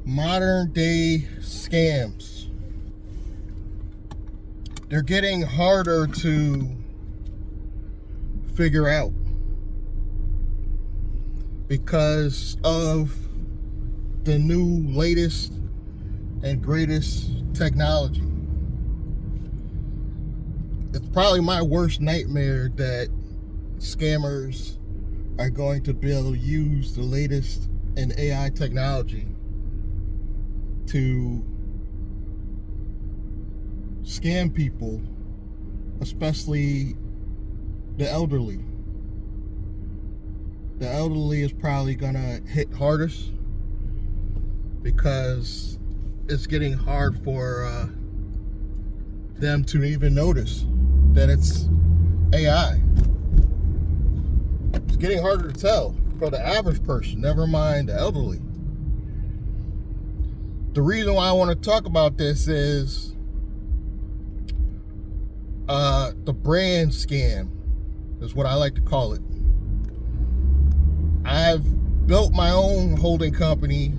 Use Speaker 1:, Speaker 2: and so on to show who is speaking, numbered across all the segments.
Speaker 1: Modern day scams. They're getting harder to figure out because of the new latest and greatest technology. It's probably my worst nightmare that scammers are going to be able to use the latest in AI technology to scam people, especially the elderly. The elderly is probably gonna hit hardest because it's getting hard for them to even notice that it's AI. It's getting harder to tell for the average person, never mind the elderly. The reason why I want to talk about this is the brand scam is what I like to call it. I've built my own holding company,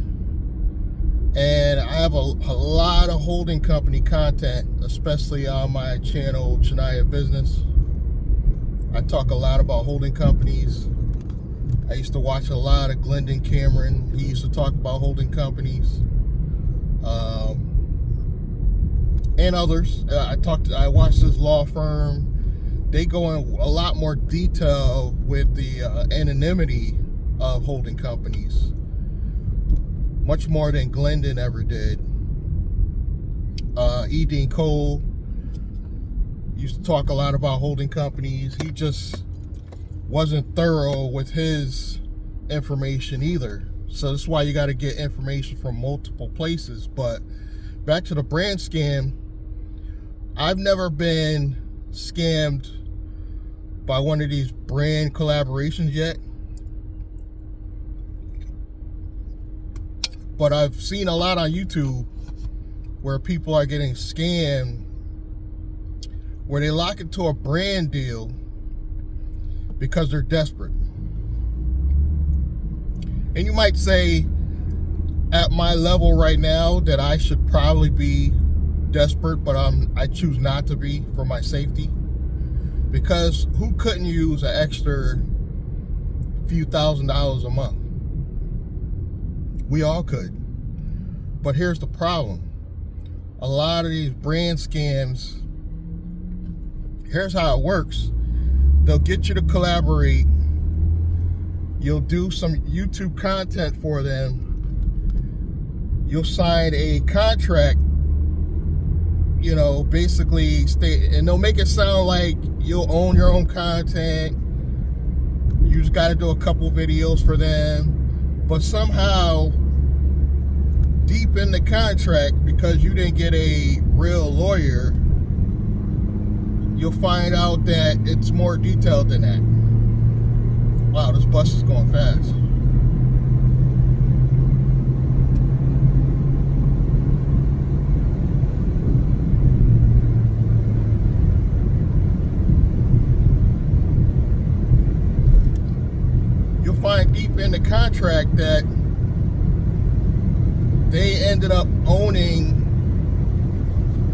Speaker 1: and I have a lot of holding company content, especially on my channel, Chania Business. I talk a lot about holding companies. I used to watch a lot of Glendon Cameron. He used to talk about holding companies. And others. I watched this law firm. They go in a lot more detail with the anonymity of holding companies, much more than Glendon ever did. E. Dean Cole used to talk a lot about holding companies. He just wasn't thorough with his information either. So that's why you got to get information from multiple places. But back to the brand scam, I've never been scammed by one of these brand collaborations yet. But I've seen a lot on YouTube where people are getting scammed, where they lock into a brand deal because they're desperate. And you might say, at my level right now, that I should probably be desperate, but I choose not to be for my safety. Because who couldn't use an extra few $1,000s a month? We all could. But here's the problem. A lot of these brand scams, here's how it works. They'll get you to collaborate. You'll do some YouTube content for them. You'll sign a contract, basically and they'll make it sound like you'll own your own content. You just got to do a couple videos for them. But somehow, deep in the contract, because you didn't get a real lawyer, you'll find out that it's more detailed than that. Wow, this bus is going fast. You'll find deep in the contract that they ended up owning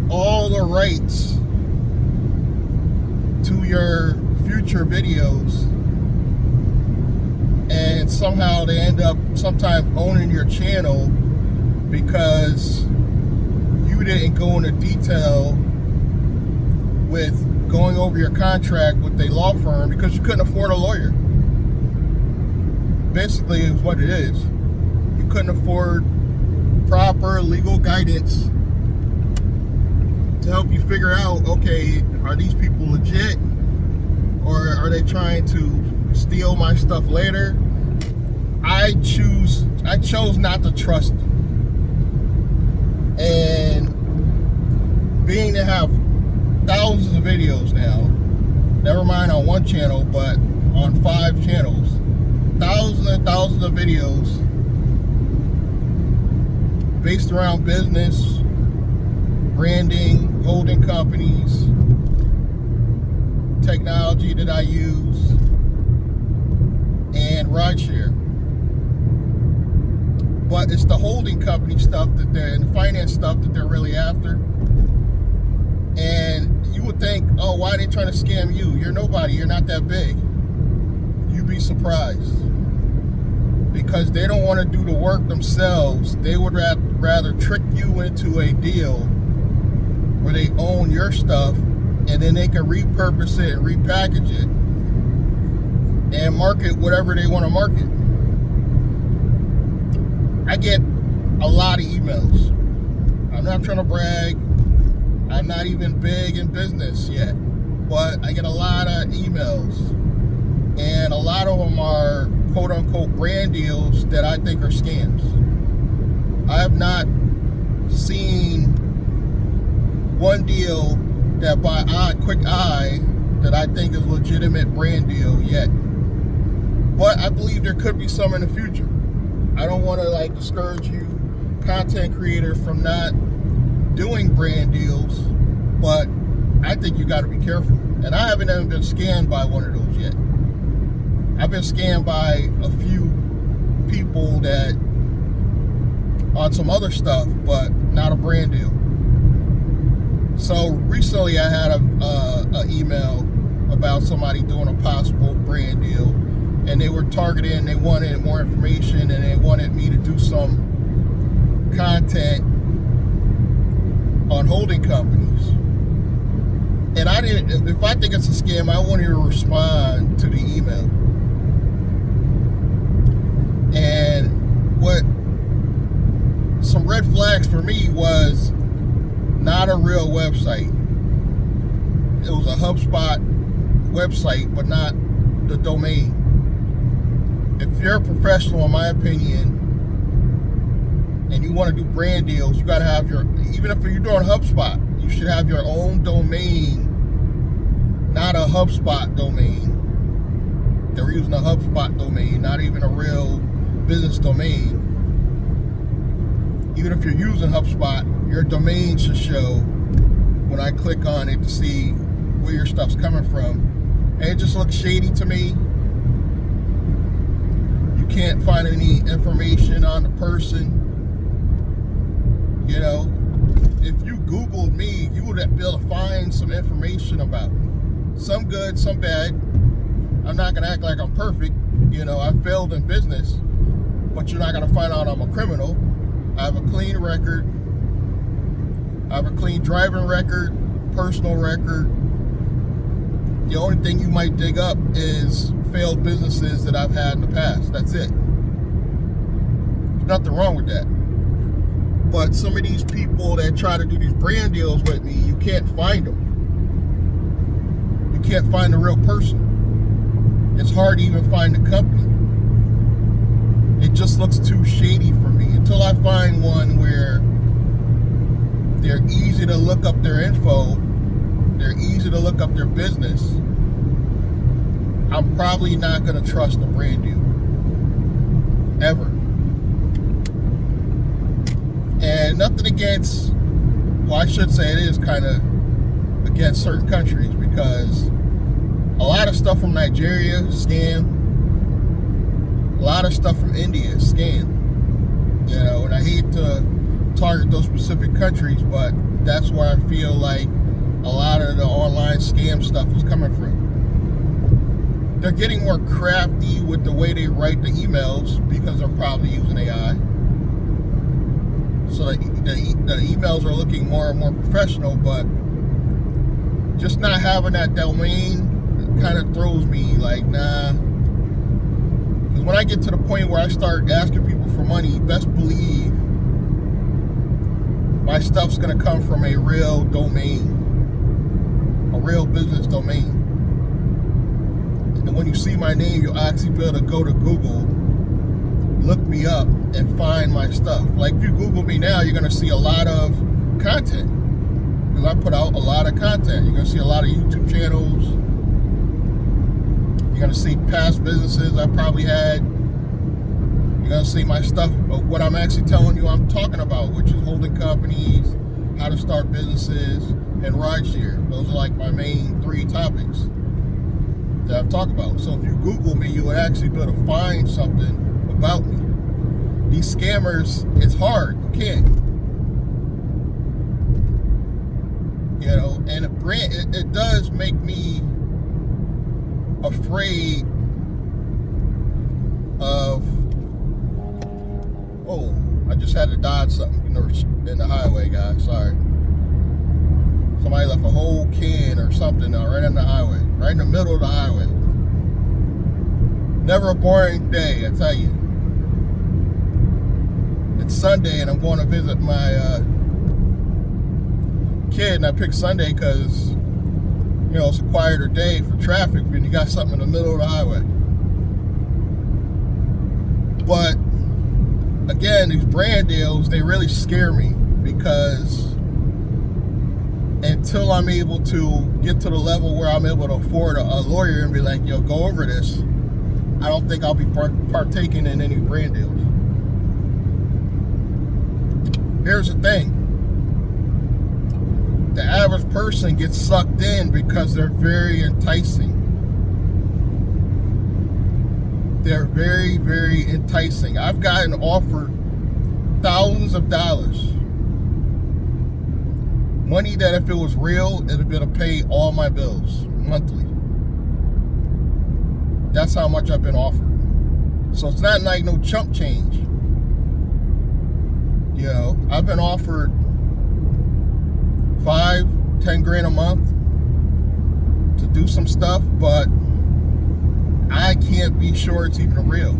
Speaker 1: all the rights to your future videos, and somehow they end up sometimes owning your channel because you didn't go into detail with going over your contract with a law firm because you couldn't afford a lawyer. Basically is what it is. You couldn't afford proper legal guidance to help you figure out, okay, are these people legit, or are they trying to steal my stuff later? I chose not to trust them. And being to have thousands of videos now, never mind on one channel, but on 5 channels, thousands and thousands of videos based around business, branding, holding companies, technology that I use, and rideshare. But it's the holding company stuff and the finance stuff that they're really after. And you would think, oh, why are they trying to scam you? You're nobody. You're not that big. You'd be surprised. Because they don't want to do the work themselves. They would rather trick you into a deal where they own your stuff, and then they can repurpose it and repackage it and market whatever they want to market. I get a lot of emails. I'm not trying to brag. I'm not even big in business yet, but I get a lot of emails, and a lot of them are quote-unquote brand deals that I think are scams. I have not seen one deal that by quick eye that I think is legitimate brand deal yet. But I believe there could be some in the future. I don't want to discourage you content creators from not doing brand deals, but I think you got to be careful. And I haven't even been scammed by one of those yet. I've been scammed by a few people that on some other stuff, but not a brand deal. So recently I had a email about somebody doing a possible brand deal, and they were targeting, they wanted more information, and they wanted me to do some content on holding companies. And I didn't, if I think it's a scam, I won't even respond to the email. And what some red flags for me was not a real website. It was a HubSpot website, but not the domain. If you're a professional, in my opinion, and you want to do brand deals, you got to have your, even if you're doing HubSpot, you should have your own domain, not a HubSpot domain. They're using a HubSpot domain, not even a real business domain. Even if you're using HubSpot, your domain should show when I click on it to see where your stuff's coming from. And it just looks shady to me. You can't find any information on the person. You know, if you Googled me, you would be able to find some information about me. Some good, some bad. I'm not going to act like I'm perfect. You know, I failed in business, but you're not going to find out I'm a criminal. I have a clean record. I have a clean driving record, personal record. The only thing you might dig up is failed businesses that I've had in the past. That's it. There's nothing wrong with that. But some of these people that try to do these brand deals with me, you can't find them. You can't find the real person. It's hard to even find the company. It just looks too shady for me. Until I find one where they're easy to look up their info, they're easy to look up their business, I'm probably not going to trust a brand deal. Ever. And nothing against, well, I should say it is kind of against certain countries, because a lot of stuff from Nigeria, scam. A lot of stuff from India, scam. You know, and I hate to target those specific countries, but that's where I feel like a lot of the online scam stuff is coming from. They're getting more crafty with the way they write the emails because they're probably using AI. So the emails are looking more and more professional, but just not having that domain kind of throws me like, nah. Because when I get to the point where I start asking people for money, best believe my stuff's going to come from a real domain, a real business domain. And when you see my name, you'll actually be able to go to Google, look me up, and find my stuff. Like if you Google me now, you're going to see a lot of content. Because I put out a lot of content. You're going to see a lot of YouTube channels. You're going to see past businesses I probably had. You're going to see my stuff, what I'm actually telling you I'm talking about, which is holding companies, how to start businesses, and rideshare. Those are like my main 3 topics that I've talked about. So if you Google me, you would actually be able to find something about me. these scammers, it's hard. You can't. You know, and it does make me afraid of, oh, I just had to dodge something in the highway, guys. Sorry. Somebody left a whole can or something right on the highway, right in the middle of the highway. Never a boring day, I tell you. It's Sunday and I'm going to visit my kid, and I picked Sunday because, you know, it's a quieter day for traffic when you got something in the middle of the highway. But again, these brand deals, they really scare me, because until I'm able to get to the level where I'm able to afford a lawyer and be like, yo, go over this, I don't think I'll be partaking in any brand deals. Here's the thing. The average person gets sucked in because they're very enticing. They're very, very enticing. I've gotten offered thousands of dollars. Money that if it was real, it'd be able to pay all my bills monthly. That's how much I've been offered. So it's not like no chump change. You know, I've been offered 5-10 grand a month to do some stuff, but I can't be sure it's even real.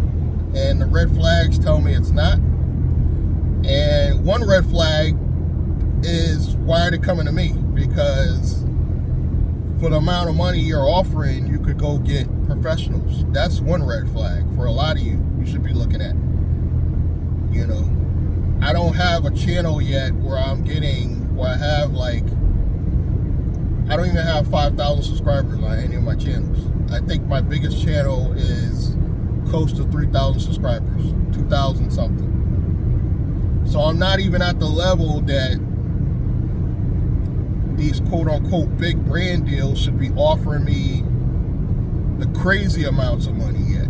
Speaker 1: And the red flags tell me it's not. And one red flag is, why are they coming to me? Because for the amount of money you're offering, you could go get professionals. That's one red flag for a lot of you should be looking at. You know, I don't have a channel yet where I have like, I don't even have 5,000 subscribers on any of my channels. I think my biggest channel is close to 3,000 subscribers, 2,000 something. So I'm not even at the level that these quote-unquote big brand deals should be offering me the crazy amounts of money yet.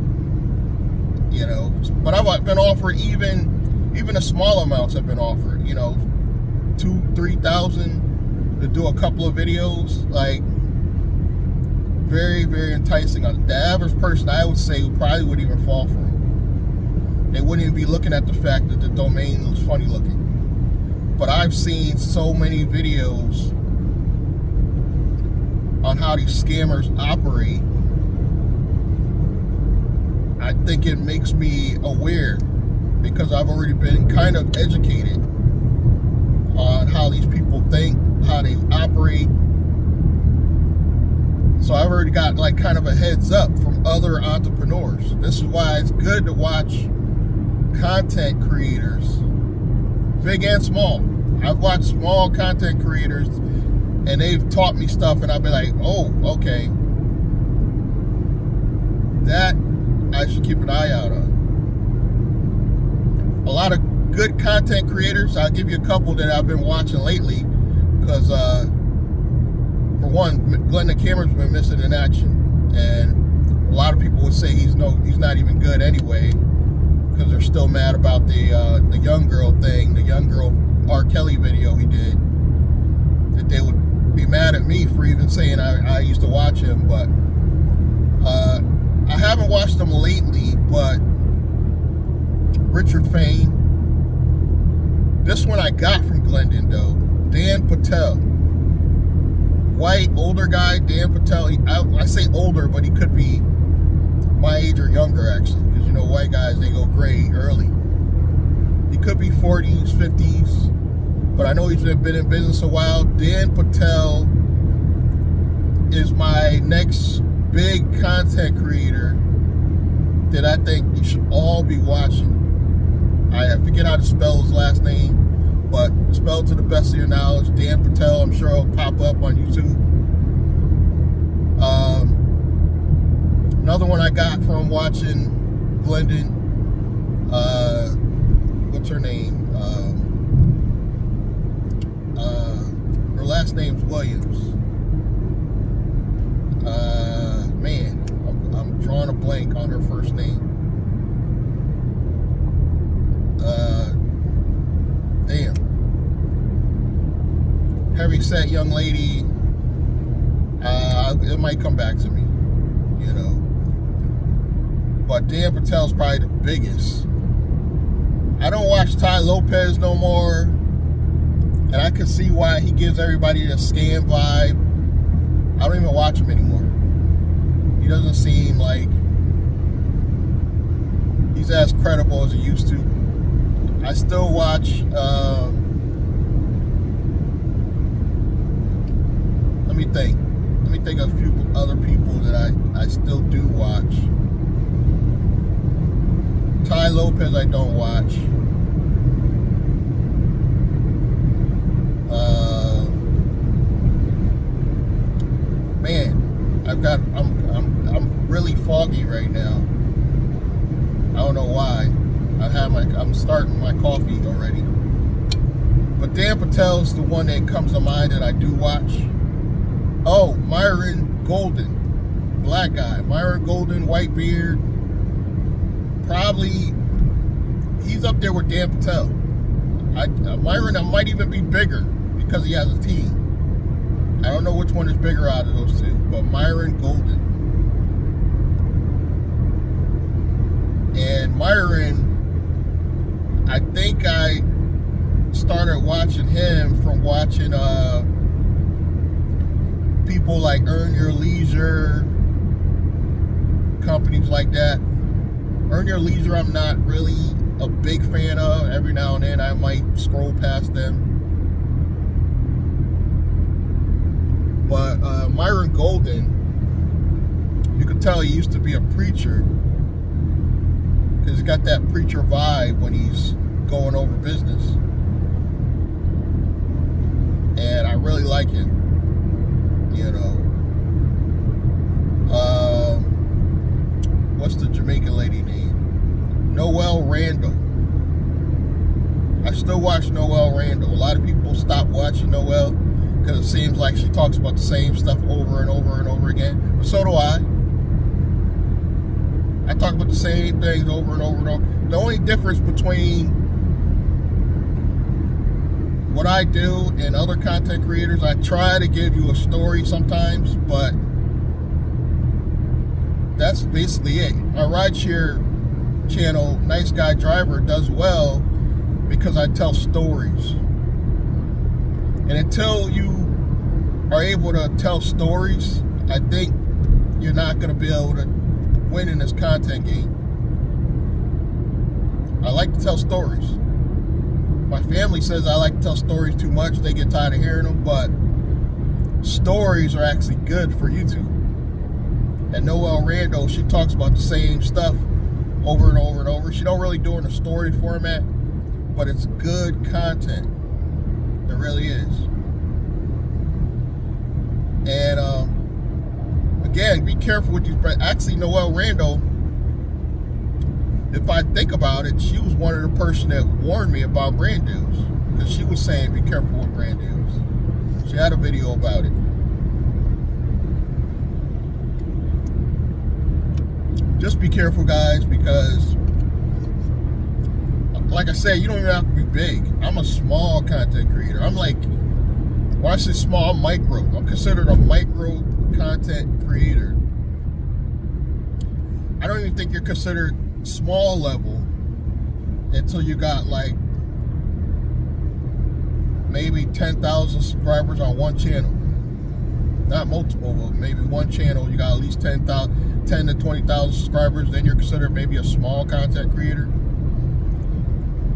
Speaker 1: You know, but I've been offered even the small amounts have been offered, you know, 2,000-3,000 to do a couple of videos. Like, very, very enticing. The average person, I would say, probably wouldn't even fall for it. They wouldn't even be looking at the fact that the domain was funny looking. But I've seen so many videos on how these scammers operate. I think it makes me aware, because I've already been kind of educated on how these people think, how they operate. So I've already got like kind of a heads up from other entrepreneurs. This is why it's good to watch content creators, big and small. I've watched small content creators and they've taught me stuff, and I've been like, oh, okay, that I should keep an eye out on. A lot of good content creators, I'll give you a couple that I've been watching lately, because for one, Glenn Cameron's been missing in action, and a lot of people would say he's not even good anyway, because they're still mad about the young girl thing, the young girl R. Kelly video he did, that they would be mad at me for even saying I used to watch him. But I haven't watched him lately. But Richard Fain, this one I got from Glendon though, Dan Patel, white older guy, Dan Patel. I say older, but he could be my age or younger actually, because you know white guys, they go gray early. He could be 40s, 50s, but I know he's been in business a while. Dan Patel is my next big content creator that I think you should all be watching. I forget how to spell his last name, but spell to the best of your knowledge. Dan Patel, I'm sure it'll pop up on YouTube. Another one I got from watching Glendon, what's her name? Her last name's Williams. Man, I'm drawing a blank on her first name. heavyset young lady, it might come back to me, you know. But Dan Patel's probably the biggest. I don't watch Ty Lopez no more, and I can see why he gives everybody the scam vibe. I don't even watch him anymore. He doesn't seem like he's as credible as he used to. I still watch, let me think of a few other people that I still do watch. Ty Lopez I don't watch. Man, I'm really foggy right now. I don't know why. I'm starting my coffee already. But Dan Patel's the one that comes to mind that I do watch. Oh, Myron Golden, black guy. Myron Golden, white beard. Probably, he's up there with Dan Patel. Myron might even be bigger because he has a team. I don't know which one is bigger out of those two, but Myron Golden. And Myron, I think I started watching him from watching people like Earn Your Leisure, companies like that. Earn Your Leisure I'm not really a big fan of. Every now and then I might scroll past them. But Myron Golden, you can tell he used to be a preacher, because he's got that preacher vibe when he's going over business. And I really like him, you know. What's the Jamaican lady name? Noelle Randall. I still watch Noelle Randall. A lot of people stop watching Noelle because it seems like she talks about the same stuff over and over and over again. But so do I. I talk about the same things over and over and over. The only difference between what I do and other content creators, I try to give you a story sometimes, but that's basically it. My rideshare channel, Nice Guy Driver, does well because I tell stories. And until you are able to tell stories, I think you're not going to be able to win in this content game. I like to tell stories. My family says I like to tell stories too much. They get tired of hearing them, but stories are actually good for YouTube. And Noelle Randall, she talks about the same stuff over and over and over. She don't really do it in a story format, but it's good content. It really is. And again, be careful with these. Actually, Noelle Randall, if I think about it, she was one of the person that warned me about brand deals, because she was saying be careful with brand deals. She had a video about it. Just be careful, guys, because like I said, you don't even have to be big. I'm a small content creator. I'm like, when I say small, I'm micro. I'm considered a micro content creator. I don't even think you're considered small level until you got like maybe 10,000 subscribers on one channel. Not multiple, but maybe one channel. You got at least 10 to 20,000 subscribers. Then you're considered maybe a small content creator.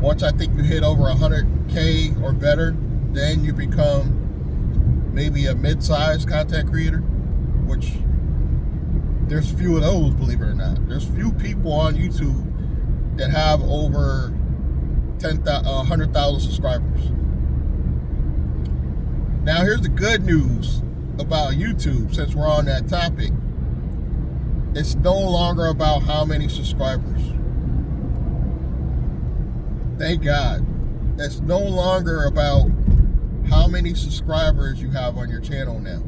Speaker 1: Once I think you hit over 100K or better, then you become maybe a mid-sized content creator, which there's few of those, believe it or not. There's few people on YouTube that have over 100,000 subscribers. Now, here's the good news about YouTube, since we're on that topic. It's no longer about how many subscribers. Thank God. It's no longer about how many subscribers you have on your channel now.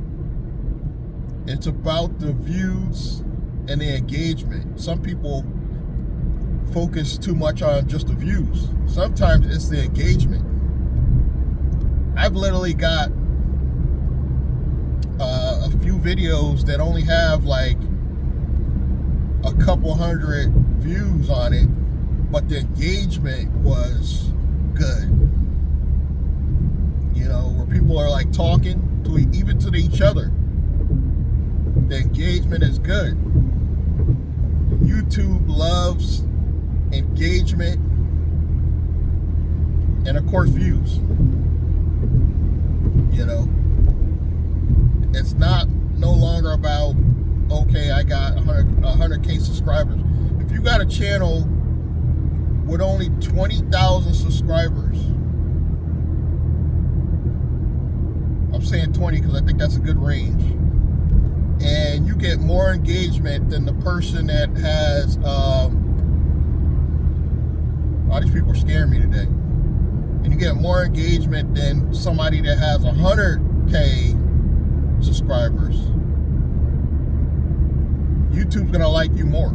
Speaker 1: It's about the views and the engagement. Some people focus too much on just the views. Sometimes it's the engagement. I've literally got few videos that only have like a couple hundred views on it, but the engagement was good. You know, where people are like talking to even to each other. The engagement is good. YouTube loves engagement and of course views. You know, it's no longer about, okay, I got 100K subscribers. If you got a channel with only 20,000 subscribers, I'm saying 20 because I think that's a good range, and you get more engagement than the person that has, all these people are scaring me today, and you get more engagement than somebody that has 100K subscribers, YouTube's gonna like you more.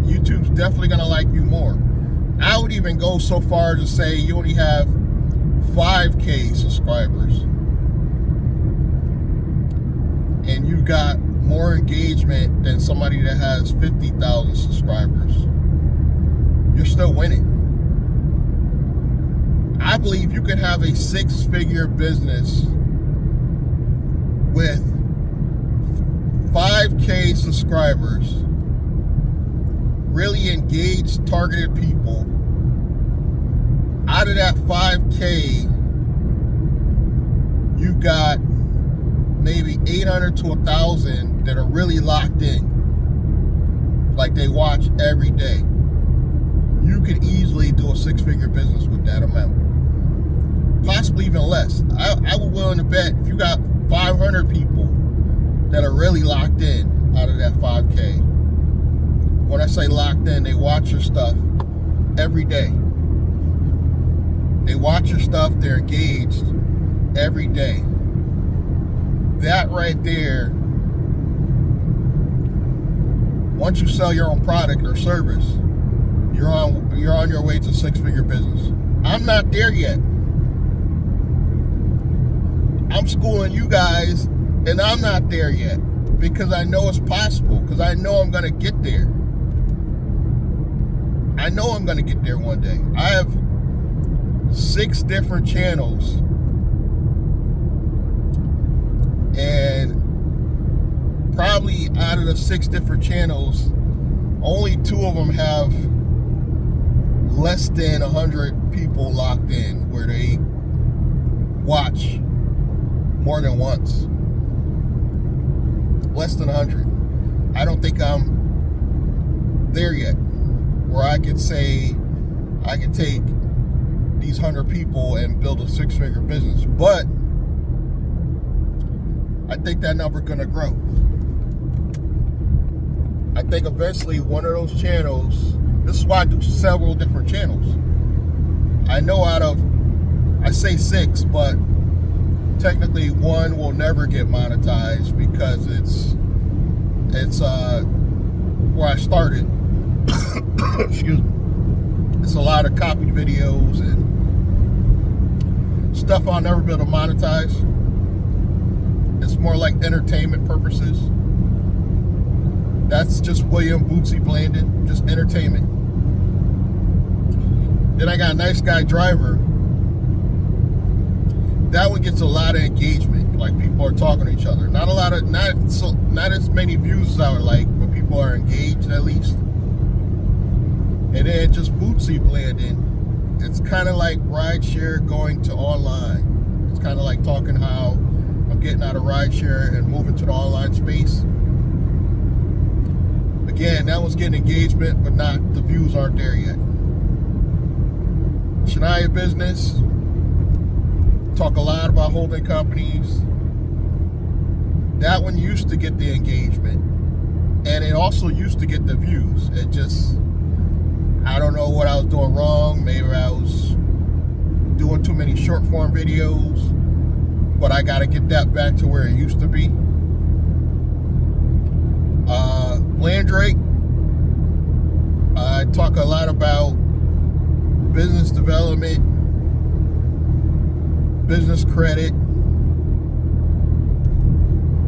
Speaker 1: YouTube's definitely gonna like you more. I would even go so far to say you only have 5K subscribers and you got more engagement than somebody that has 50,000 subscribers. You're still winning. I believe you could have a 6-figure business with 5K subscribers, really engaged, targeted people. Out of that 5K, you got maybe 800 to 1,000 that are really locked in. Like they watch every day. You could easily do a 6-figure business with that amount. Possibly even less. I would willing to bet if you got 500 people that are really locked in out of that 5K. When I say locked in, they watch your stuff every day. They watch your stuff, they're engaged every day. That right there, once you sell your own product or service, you're on your way to 6-figure business. I'm not there yet. I'm schooling you guys, and I'm not there yet because I know it's possible, because I know I'm going to get there. I know I'm going to get there one day. I have 6 different channels, and probably out of the 6 different channels, only 2 of them have less than 100 people locked in where they watch more than once. Less than 100. I don't think I'm there yet where I could say I could take these 100 people and build a 6-figure business, but I think that number's gonna grow. I think eventually one of those channels, this is why I do several different channels. I know I say 6, but technically one will never get monetized because it's where I started. Excuse me. It's a lot of copied videos and stuff I'll never be able to monetize. It's more like entertainment purposes. That's just William Bootsy Blandon, just entertainment. Then I got Nice Guy Driver. That one gets a lot of engagement. Like people are talking to each other. Not as many views as I would like, but people are engaged at least. And then just Bootsy Blandon. It's kind of like rideshare going to online. It's kind of like talking how I'm getting out of rideshare and moving to the online space. Again, that one's getting engagement, but the views aren't there yet. Shania Business. Talk a lot about holding companies. That one used to get the engagement, and it also used to get the views. It just, I don't know what I was doing wrong. Maybe I was doing too many short form videos, but I got to get that back to where it used to be. Blandrake, I talk a lot about business development, business credit,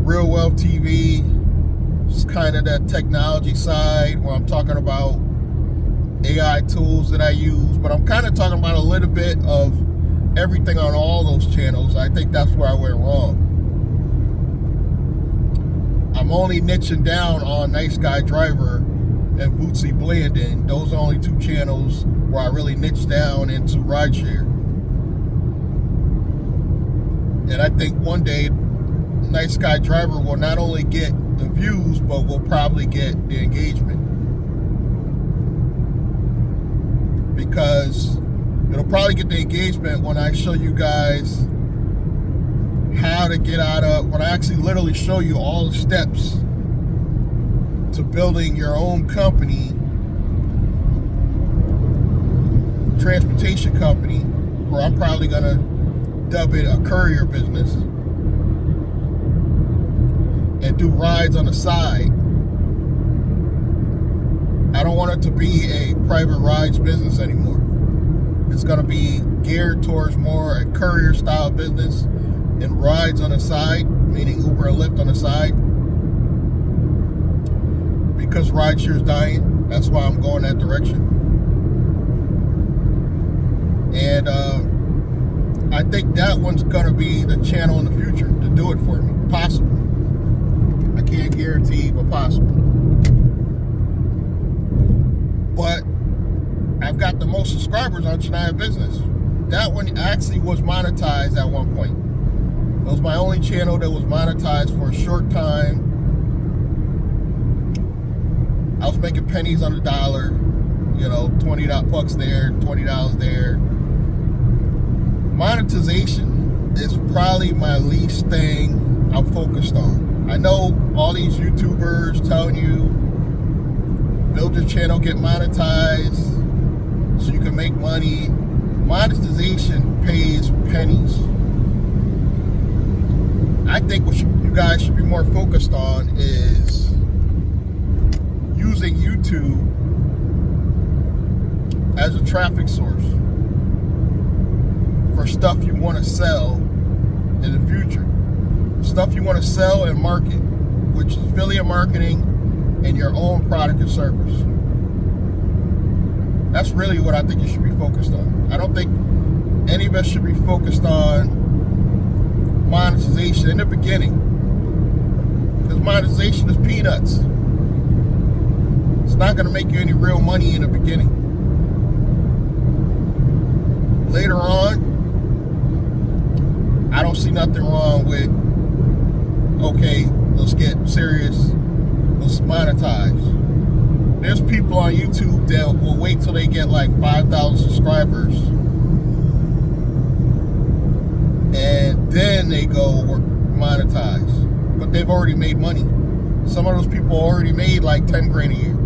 Speaker 1: Real Wealth TV. It's kind of that technology side where I'm talking about AI tools that I use, but I'm kind of talking about a little bit of everything on all those channels. I think that's where I went wrong. I'm only niching down on Nice Guy Driver and Bootsy Blandon. Those are only two channels where I really niche down into rideshare. And I think one day Nice Guy Driver will not only get the views, but will probably get the engagement. Because it'll probably get the engagement when I show you guys how to get out of, when I actually literally show you all the steps to building your own company, transportation company, where I'm probably gonna dub it a courier business and do rides on the side. I don't want it to be a private rides business anymore. It's gonna be geared towards more a courier style business and rides on the side, meaning Uber and Lyft on the side. Because rideshare is dying, that's why I'm going that direction. And I think that one's gonna be the channel in the future to do it for me. Possible. I can't guarantee, but possible. But I've got the most subscribers on Shania Business. That one actually was monetized at one point. It was my only channel that was monetized for a short time. I was making pennies on the dollar, you know, $20 there, $20 there. Monetization is probably my least thing I'm focused on. I know all these YouTubers telling you, build your channel, get monetized, so you can make money. Monetization pays pennies. I think what you guys should be more focused on is using YouTube as a traffic source for stuff you want to sell in the future. Stuff you want to sell and market, which is affiliate marketing and your own product or service. That's really what I think you should be focused on. I don't think any of us should be focused on monetization in the beginning, because monetization is peanuts. It's not going to make you any real money in the beginning. Later on, I don't see nothing wrong with, okay, let's get serious, let's monetize. There's people on YouTube that will wait till they get like 5,000 subscribers and then they go monetize. But they've already made money. Some of those people already made like 10 grand a year.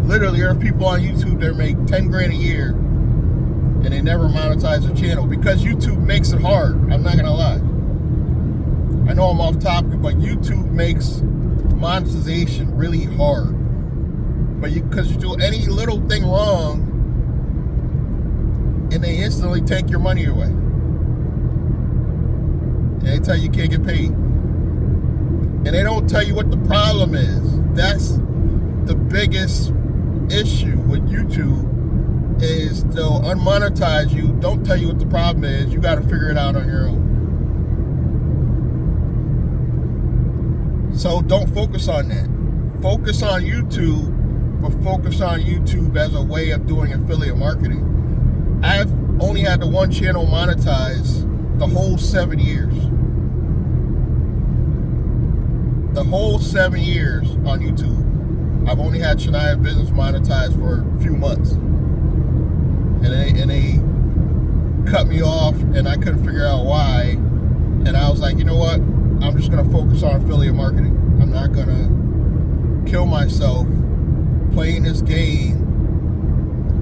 Speaker 1: Literally, there are people on YouTube that make 10 grand a year and they never monetize their channel because YouTube makes it hard. I'm not gonna lie. I know I'm off topic, but YouTube makes monetization really hard. But because you do any little thing wrong and they instantly take your money away. And they tell you can't get paid. And they don't tell you what the problem is. That's the biggest issue with YouTube, is they'll unmonetize you, don't tell you what the problem is. You got to figure it out on your own. So don't focus on that. Focus on YouTube, but focus on YouTube as a way of doing affiliate marketing. I've only had the one channel monetize the whole 7 years. The whole 7 years on YouTube. I've only had Shania Business monetized for a few months. And they cut me off and I couldn't figure out why. And I was like, you know what? I'm just gonna focus on affiliate marketing. I'm not gonna kill myself playing this game,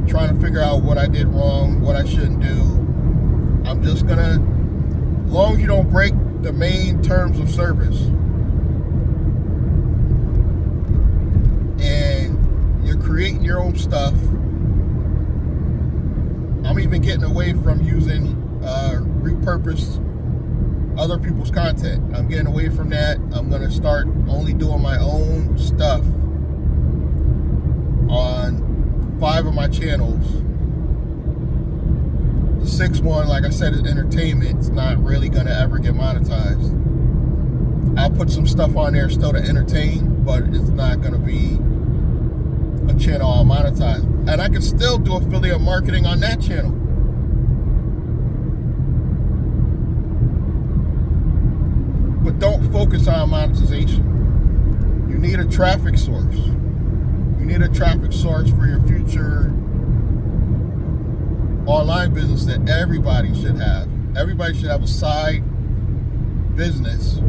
Speaker 1: trying to figure out what I did wrong, what I shouldn't do. I'm just gonna, as long as you don't break the main terms of service and you're creating your own stuff. I'm even getting away from using repurpose other people's content. I'm getting away from that. I'm going to start only doing my own stuff on 5 of my channels. The 6th one, like I said, is entertainment. It's not really going to ever get monetized. I'll put some stuff on there still to entertain, but it's not going to be a channel I'll monetize. And I can still do affiliate marketing on that channel. But don't focus on monetization. You need a traffic source. You need a traffic source for your future online business that everybody should have. Everybody should have a side business,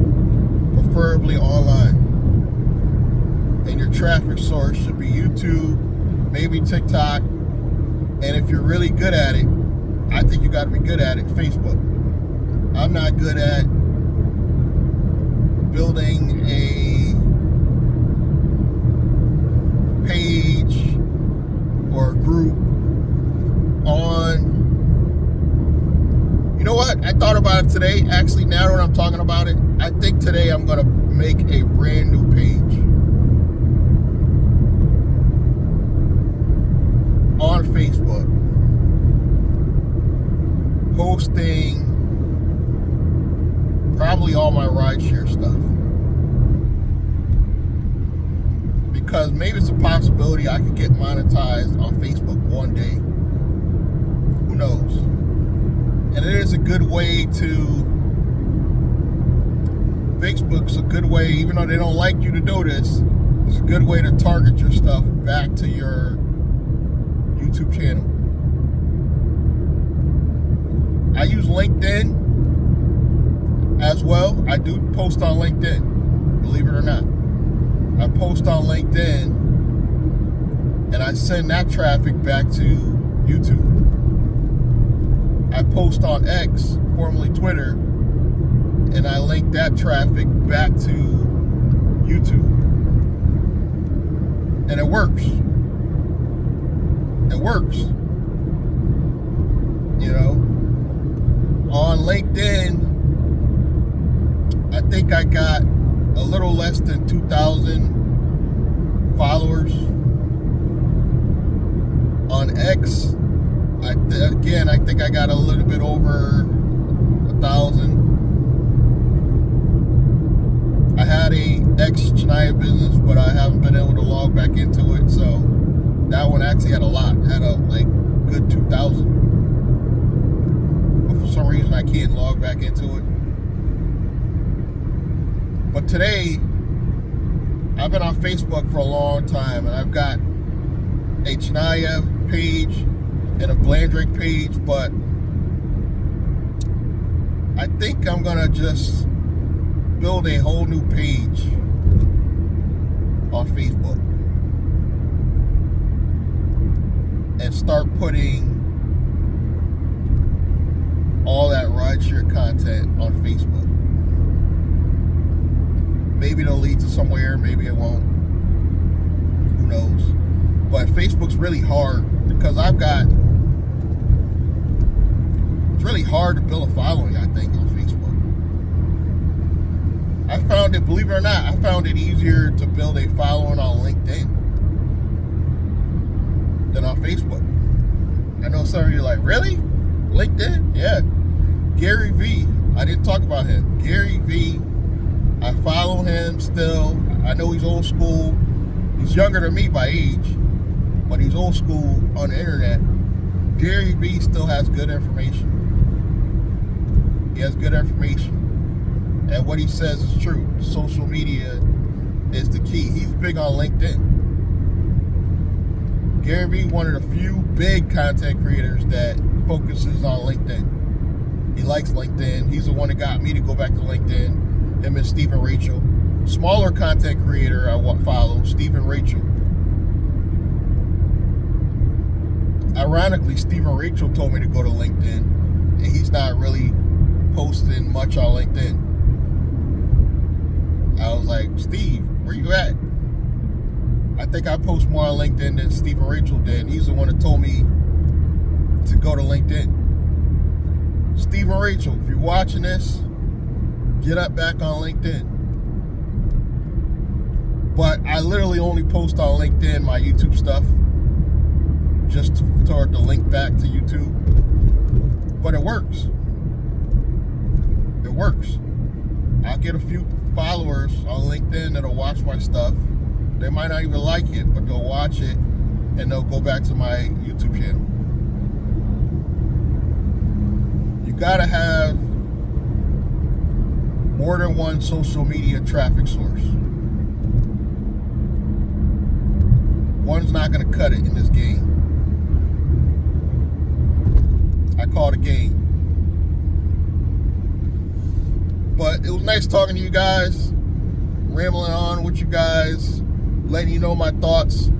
Speaker 1: preferably online. And your traffic source should be YouTube, maybe TikTok, and if you're really good at it, I think you got to be good at it, Facebook. I'm not good at building a page or a group on, you know what, I thought about it today. Actually, now that I'm talking about it, I think today I'm going to make a brand new page on Facebook, hosting probably all my rideshare stuff, because maybe it's a possibility I could get monetized on Facebook one day. Who knows? And it is a good way to, Facebook's a good way, even though they don't like you to do this, it's a good way to target your stuff back to your YouTube channel. I use LinkedIn as well. I do post on LinkedIn, believe it or not. I post on LinkedIn and I send that traffic back to YouTube. I post on X, formerly Twitter, and I link that traffic back to YouTube. And it works. It works. You know, on LinkedIn, I think I got a little less than 2,000 followers. On X, I think I got a little bit over 1,000. I had a X-Chania business, but I haven't been able to log back into it, so that one actually had a lot, had a like good 2,000. But for some reason I can't log back into it. But today, I've been on Facebook for a long time, and I've got a Chania page and a Blandrake page, but I think I'm gonna just build a whole new page on Facebook and start putting all that rideshare content on Facebook. Maybe it'll lead to somewhere, maybe it won't. Who knows? But Facebook's really hard because it's really hard to build a following, I think, on Facebook. I found it, believe it or not, I found it easier to build a following on LinkedIn than on Facebook. I know some of you are like, really? LinkedIn? Yeah. Gary V. I didn't talk about him. Gary V. I follow him still. I know he's old school. He's younger than me by age, but he's old school on the internet. Gary V still has good information. He has good information. And what he says is true. Social media is the key. He's big on LinkedIn. Gary V, one of the few big content creators that focuses on LinkedIn. He likes LinkedIn. He's the one that got me to go back to LinkedIn. Him and Stephen Rachel. Smaller content creator I follow, Stephen Rachel. Ironically, Stephen Rachel told me to go to LinkedIn, and he's not really posting much on LinkedIn. I was like, Steve, where you at? I think I post more on LinkedIn than Stephen Rachel did. He's the one that told me to go to LinkedIn. Steve and Rachel, if you're watching this, get up back on LinkedIn. But I literally only post on LinkedIn my YouTube stuff, just toward the link back to YouTube. But it works. It works. I'll get a few followers on LinkedIn that'll watch my stuff. They might not even like it, but they'll watch it and they'll go back to my YouTube channel. You gotta have more than one social media traffic source. One's not gonna cut it in this game. I call it a game. But it was nice talking to you guys, rambling on with you guys, letting you know my thoughts.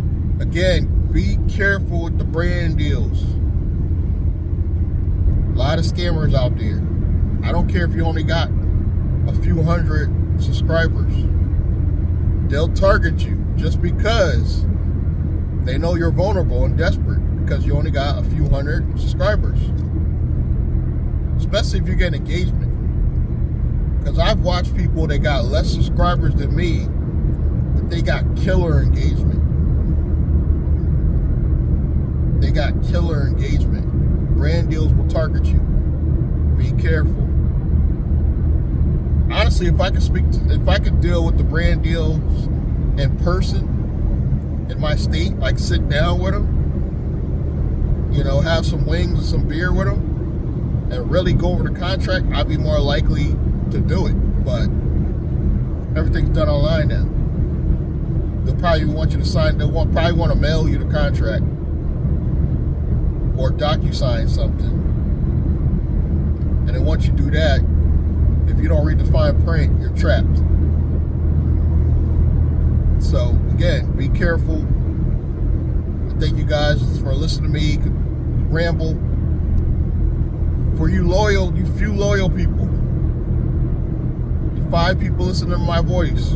Speaker 1: Again, be careful with the brand deals. A lot of scammers out there. I don't care if you only got a few hundred subscribers. They'll target you just because they know you're vulnerable and desperate because you only got a few hundred subscribers. Especially if you get engagement. Because I've watched people that got less subscribers than me, but they got killer engagement. They got killer engagement. Brand deals will target you. Be careful. Honestly, if I could deal with the brand deals in person in my state, like sit down with them, you know, have some wings and some beer with them, and really go over the contract, I'd be more likely to do it. But everything's done online now. They'll probably want you to sign. Probably want to mail you the contract or DocuSign something. And then once you do that, if you don't read the fine print, you're trapped. So again, be careful. Thank you guys for listening to me ramble. For you few loyal people, the 5 people listening to my voice,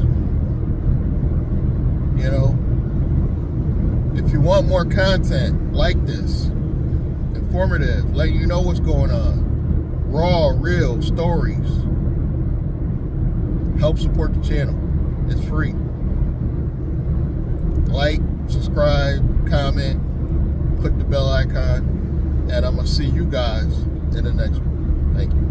Speaker 1: you know, if you want more content like this, informative, letting you know what's going on, raw, real stories, help support the channel. It's free. Like, subscribe, comment, click the bell icon, and I'm going to see you guys in the next one. Thank you.